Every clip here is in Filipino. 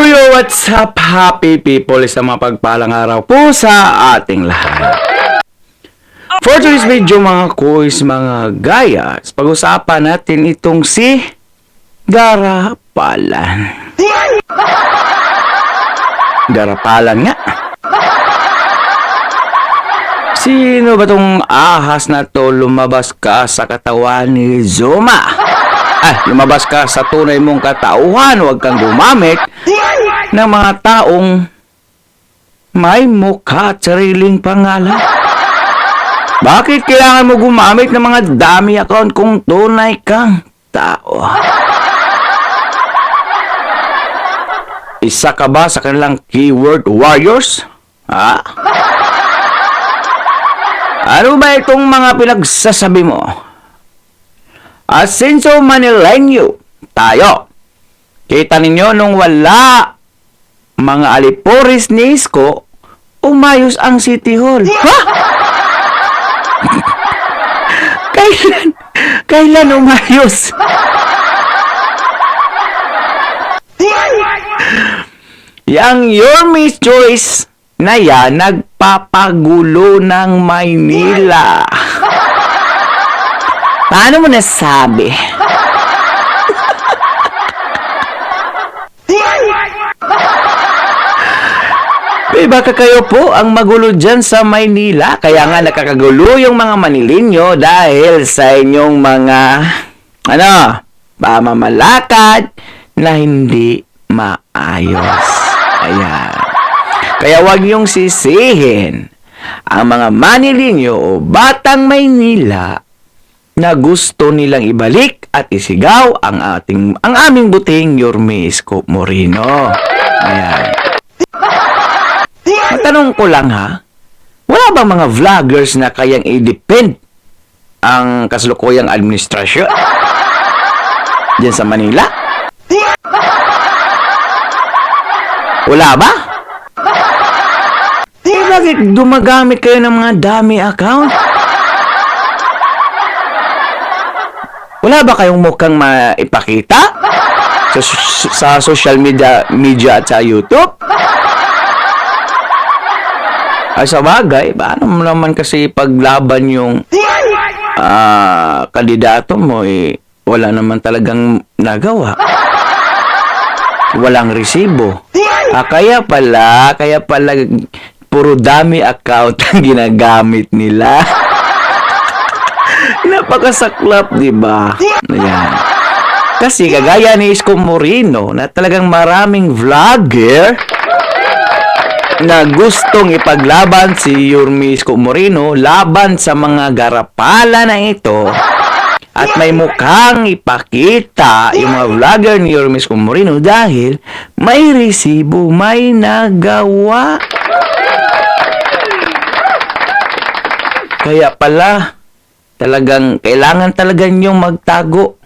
Yo, what's up, happy people? Isang mapagpalang araw po sa ating lahat. For today's video, mga kuys, mga gayas, pag-usapan natin itong si Garapalan. Garapalan nga. Sino ba tong ahas na to lumabas ka sa katawan ni Zuma? Lumabas ka sa tunay mong katauhan, huwag kang gumamit ng mga taong may mukha at sariling pangalan. Bakit kailangan mo gumamit ng mga dummy account kung tunay kang tao? Isa ka ba sa kanilang keyword warriors? Ano ba itong mga pinagsasabi mo? Asenso Manileño tayo. Kita ninyo nung wala mga aliporis ni Isko, umayos ang City Hall. Kailan umayos? Yang Your Miss Choice na yan, nagpapagulo ng Maynila. Paano mo nasabi? Baka kayo po ang magulo dyan sa Maynila. Kaya nga nakakagulo yung mga Manileño dahil sa inyong mga pamamalakad na hindi maayos. Ayan. Kaya wag niyong sisihin ang mga Manileño o Batang Maynila na gusto nilang ibalik at isigaw ang aming buting Yorme Isko Moreno. Ayan. Matanong ko lang wala bang mga vloggers na kayang i-depend ang kasalukuyang administrasyon diyan sa Manila? Wala ba? Bakit gumagamit kayo ng mga dummy account? Wala ba kayong mukhang maipakita sa social media at sa YouTube? Ay sa bagay, paano mo naman kasi paglaban yung kandidato mo, wala naman talagang nagawa. Walang resibo. Kaya pala puro dummy account ang ginagamit nila. Napakasaklap, di ba? Ayan. Kasi kagaya ni Isko Moreno na talagang maraming vlogger na gustong ipaglaban si Yorme Isko Moreno laban sa mga garapala na ito at may mukhang ipakita yung mga vlogger ni Yorme Isko Moreno dahil may resibo, may nagawa. Kaya pala talagang kailangan talaga niyong magtago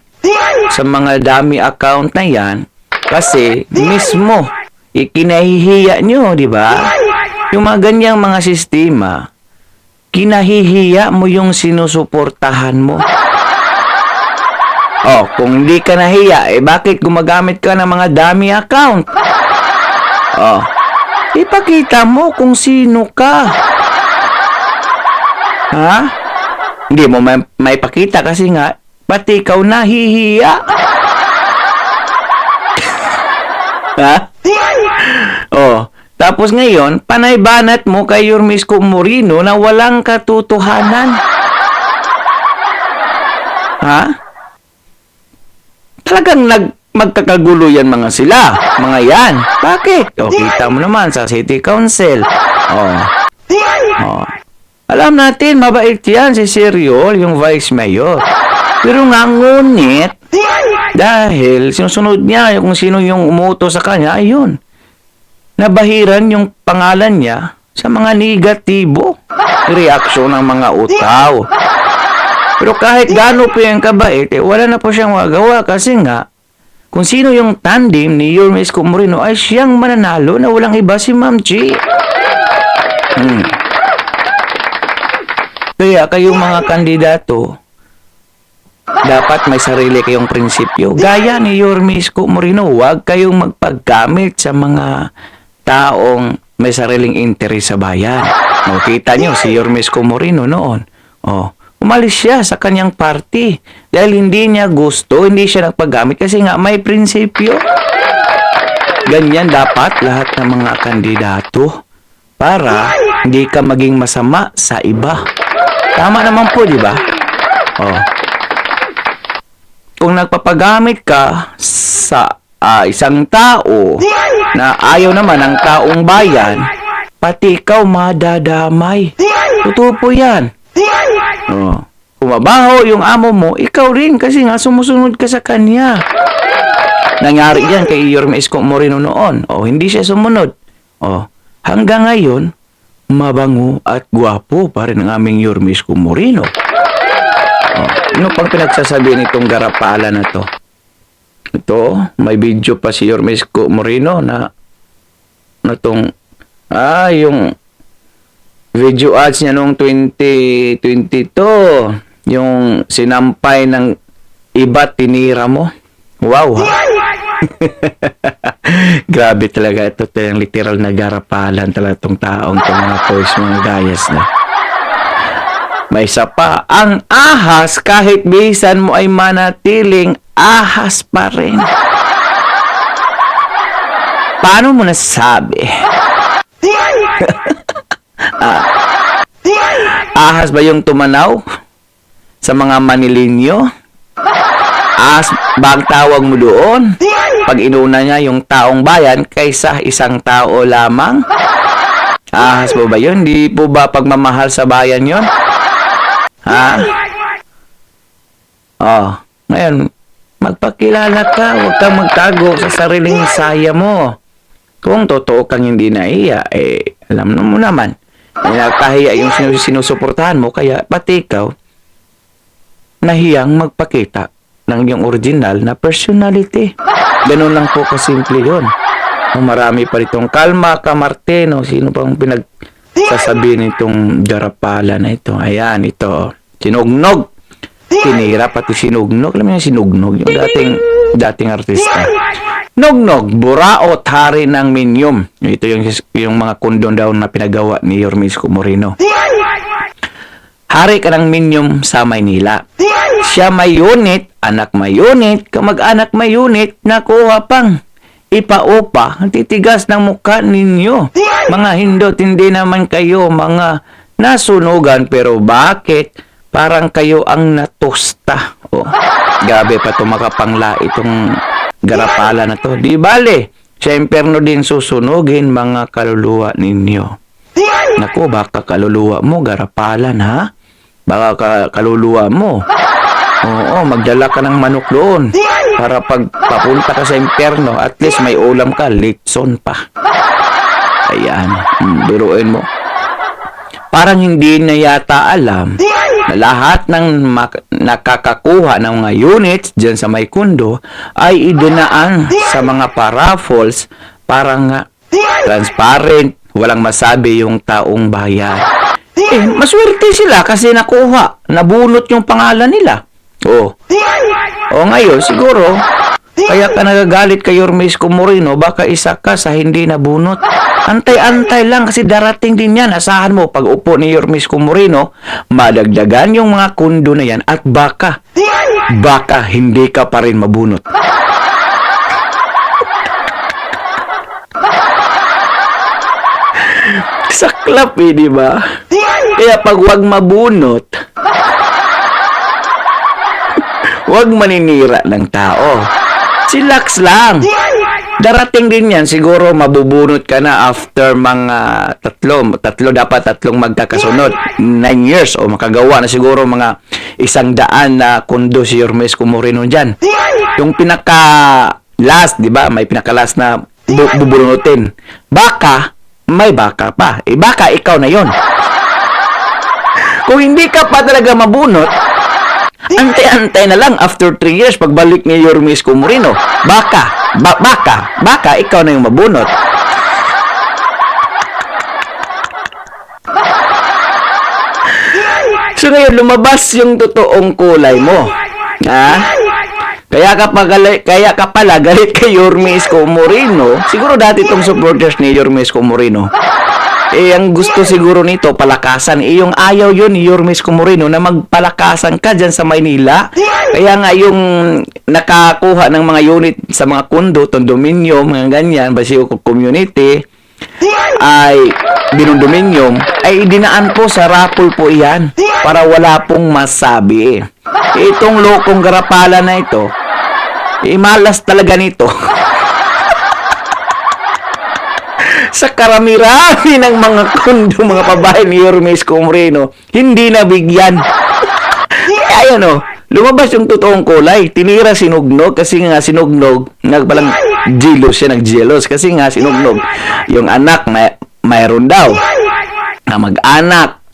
sa mga dummy account na yan kasi mismo ikinahihiya niyo, di ba? Yung mga ganyang mga sistema, kinahihiya mo yung sinusuportahan mo. Kung hindi ka nahiya, bakit gumagamit ka ng mga dummy account? Ipakita mo kung sino ka. Hindi mo may pakita kasi nga, pati ikaw nahihiya. Tapos ngayon, panay-banat mo kay Yorme Isko Moreno na walang katotohanan. Talagang magkakagulo yan mga sila. Mga yan. Bakit? Kita mo naman sa City Council. Alam natin, mabait yan si Seriol, yung Vice Mayor. Pero nga ngunit, dahil sinusunod niya kung sino yung umuto sa kanya, ayun. Nabahiran yung pangalan niya sa mga negatibo. Reaksyon ng mga utaw. Pero kahit gaano po yung kabait, wala na po siyang magawa kasi nga, kung sino yung tandem ni Yorme Isko Moreno ay siyang mananalo na walang iba si Ma'am G. Kaya kayong mga kandidato, Dapat may sarili kayong prinsipyo. Gaya ni Yorme Isko Moreno, huwag kayong magpaggamit sa mga taong may sariling interes sa bayan. O, kita nyo, si Yorme Isko Moreno noon. O, umalis siya sa kanyang party dahil hindi niya gusto, hindi siya nagpaggamit kasi nga may prinsipyo. Ganyan dapat lahat ng mga kandidato para hindi ka maging masama sa iba. Tama naman po, di ba? Oh. Kung nagpapagamit ka sa isang tao na ayaw naman ng taong bayan, pati ikaw madadamay. Totoo po yan. Oh. Kung mabaho yung amo mo, ikaw rin kasi nga sumusunod ka sa kanya. Nangyari yan kay Yorme Isko Moreno noon. Oh, hindi siya sumunod. Oh, hanggang ngayon, mabango at gwapo pa rin ang aming Yorme Isko Moreno. Oh, ano pang pinagsasabi nitong garapala na to? Ito, may video pa si Yorme Isko Moreno na tong yung video ads niya noong 2022, yung sinampay ng iba tinira mo. Wow, ha? Grabe talaga ito, yung literal na garapalan talaga itong taong itong mga boys, mga gayas na. May isa pa, ang ahas kahit bisan mo ay manatiling ahas pa rin. Paano mo nasabi? Ahas ba yung tumanaw sa mga Manilinyo? Ahas ba ang tawag mo doon? Pag inuna niya yung taong bayan kaysa isang tao lamang? Ahas po ba yun? Di po ba pagmamahal sa bayan yun? Ha? Oh, ngayon, magpakilala ka, huwag kang magtago sa sariling saya mo. Kung totoo kang hindi naiya, alam mo naman, nakahiya yung sinusuportahan mo, kaya pati ikaw, nahiyang magpakita ng iyong original na personality. Ganun lang po kasimple yun. Marami pa ritong kalma ka, Martino, sino pang pinagsasabi nitong garapala na ito. Ayan, ito. Sinugnog. Tinira pati sinugnog. Alam mo yung sinugnog? Yung dating artista. Nugnog, buraot, hari ng minyum. Ito yung mga kondon daw na pinagawa ni Yorme Isko Moreno. Hari ka ng minyum sa Maynila. Siya may unit, anak may unit, kamag-anak may unit, nakuha pang ipaupa, titigas ng mukha ninyo. Mga hindot, hindi naman kayo mga nasunugan, pero bakit parang kayo ang natusta? Oh, gabi pa tumakapangla itong garapala na to. Di bale, sa impyerno din susunugin mga kaluluwa ninyo. Naku, baka kaluluwa mo, garapalan ha? Baka kaluluwa mo. Oo, magdala ka ng manok doon para pag papunta ka sa impyerno, at least may ulam ka, litson pa. Ayan, biruin mo. Parang hindi na yata alam na lahat ng nakakakuha ng mga units dyan sa may kundo ay idinaan sa mga paraffles para nga transparent, walang masabi yung taong bayan. Maswerte sila kasi nakuha, nabunot yung pangalan nila. O ngayon, siguro, kaya ka nagagalit kay Yorme Isko Moreno, baka isa ka sa hindi nabunot. Antay-antay lang kasi darating din yan. Asahan mo, pag upo ni Yorme Isko Moreno, madagdagan yung mga kundo na yan at baka hindi ka pa rin mabunot. Saklap di ba? Kaya pag wag mabunot, wag maninira ng tao. Chillax lang. Darating din yan, siguro mabubunot ka na after mga tatlo dapat tatlong magkakasunod. 9 years o makagawa na siguro mga 100 na kundo si Yorme Isko Moreno dyan. Yung pinaka-last, di ba? May pinaka-last na bubunutin. May baka pa. Baka ikaw na yon. Kung hindi ka pa talaga mabunot, antay-antay na lang after 3 years pagbalik ni Yorme Isko Moreno. Baka ikaw na yung mabunot. So ngayon, lumabas yung totoong kulay mo. Ha? Kaya ka pala galit kay Yorme Isko Moreno. Siguro dati itong supporters ni Yorme Isko Moreno. Ang gusto siguro nito, palakasan. Yung ayaw yun ni Yorme Isko Moreno na magpalakasan ka dyan sa Maynila. Kaya nga yung nakakuha ng mga unit sa mga kondo, condominium, mga ganyan, basic community, ay binondominium, ay dinaan po sa raffle po iyan para wala pong masabi. Itong lokong garapala na ito, malas talaga nito. Sa karami-rami ng mga kondo, mga pabahay ni Yorme Isko Moreno, hindi nabigyan. Kaya lumabas yung totoong kulay. Tinira si Nugnog kasi nga si Nugnog, nagpalang nag-jealous kasi nga si Nugnog, yung anak mayroon daw na mag-anak.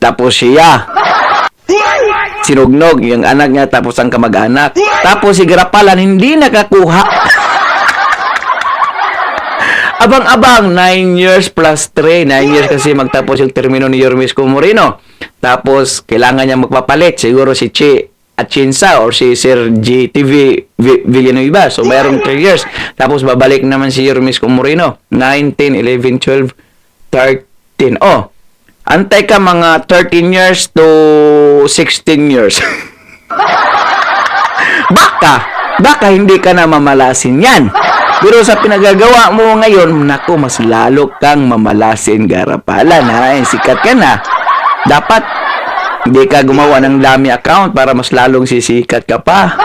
Tapos siya, sinugnog yung anak niya, tapos ang kamag-anak. Tapos si Garapalan hindi nakakuha. Abang-abang, 9 years plus 3. 9 years kasi magtapos yung termino ni Yorme Isko Moreno. Tapos, kailangan niya magpapalit. Siguro si Che Atienza or si Sir GTV Villanueva. So, mayroong 3 years. Tapos, babalik naman si Yorme Isko Moreno. 9, 10, 11, 12, 13. Antay ka mga 13 years to 16 years. Baka hindi ka na mamalasin yan. Pero sa pinagagawa mo ngayon, naku, mas lalo kang mamalasin, Garapalan, ha? Sikat ka na. Dapat, hindi ka gumawa ng dami account para mas lalong sisikat ka pa.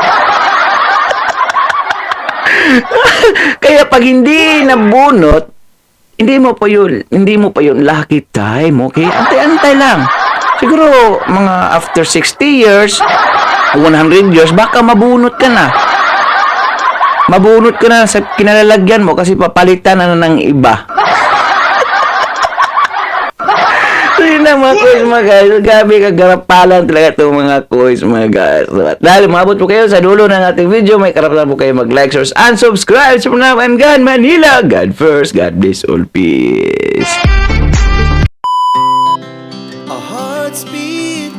Kaya pag hindi nabunot, hindi mo pa yun lucky time, okay? Antay-antay lang. Siguro, mga after 60 years, 100 years, baka mabunot ka na. Mabunot ka na sa kinalalagyan mo kasi papalitan na ng iba. So yun na mga quiz mga guys. Gabi kagarapalan talaga itong mga quiz mga guys. Dahil umabot po kayo sa dulo ng ating video, may karapatan po kayo mag-like, share, and subscribe. So now I'm God Manila. God first. God bless all. Peace. Our hearts beat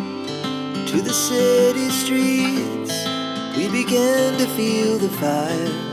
to the city streets. We began to feel the fire.